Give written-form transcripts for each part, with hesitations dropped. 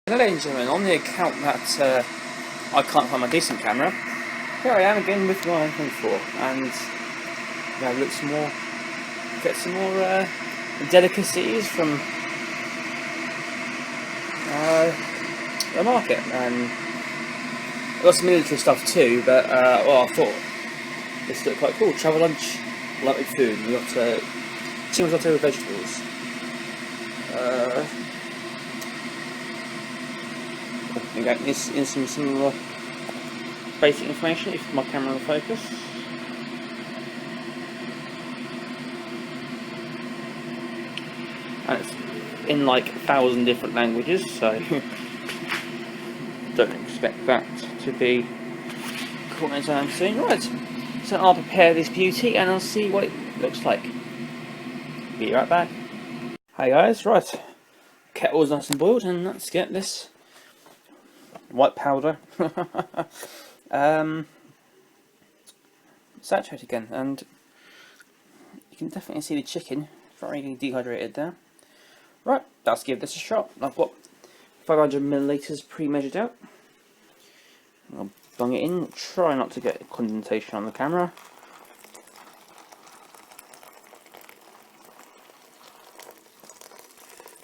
Ladies and gentlemen, on the account that I can't find my decent camera, here I am again with my iPhone 4, and get some more delicacies from the market, and I got some military stuff too. But well, I thought this looked quite cool. Travel lunch, light with food. We got chicken risotto with vegetables. In some basic information if my camera will focus. And it's in like 1,000 different languages, so don't expect that to be cool anytime soon. Right, so I'll prepare this beauty and I'll see what it looks like. Be right back. Hi guys, right, kettle's nice and boiled, and let's get this white powder saturate again, and you can definitely see the chicken very dehydrated there. Right, let's give this a shot. I've got 500 milliliters pre-measured out. I'll bung it in, try not to get condensation on the camera.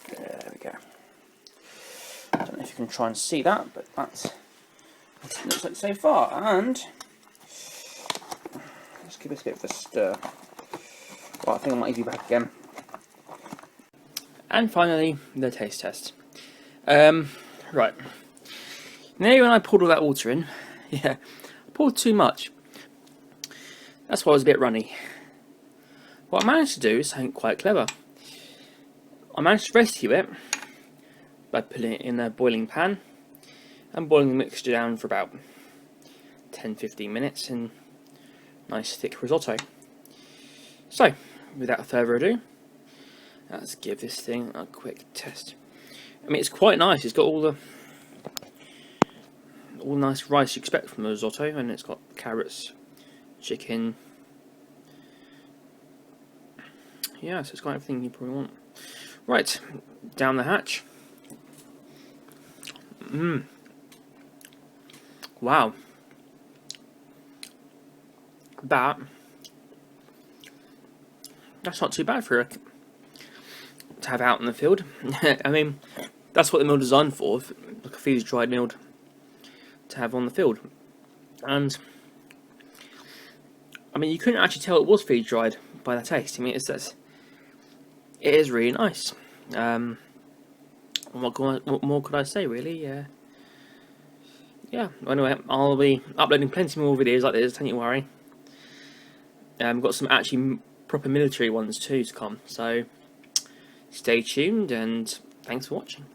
There we go. I don't know if you can try and see that, but that's what it looks like so far. And let's give this a bit of a stir. Well, I think I might be back again. And finally, the taste test. Right. Now when I poured all that water in, yeah, I poured too much. That's why I was a bit runny. What I managed to do is something quite clever. I managed to rescue it by putting it in a boiling pan and boiling the mixture down for about 10-15 minutes in nice thick risotto. So, without further ado, let's give this thing a quick test. I mean, it's quite nice. It's got all the nice rice you expect from the risotto, and it's got carrots, chicken. Yeah, so it's got everything you probably want. Right, down the hatch. Wow. That's not too bad for it to have out in the field. I mean, that's what the meal designed for, like a freeze-dried meal to have on the field. And I mean, you couldn't actually tell it was freeze-dried by the taste. I mean, it is really nice. What more could I say, really? Yeah. Anyway, I'll be uploading plenty more videos like this, don't you worry. Got some actually proper military ones too to come, so stay tuned, and thanks for watching.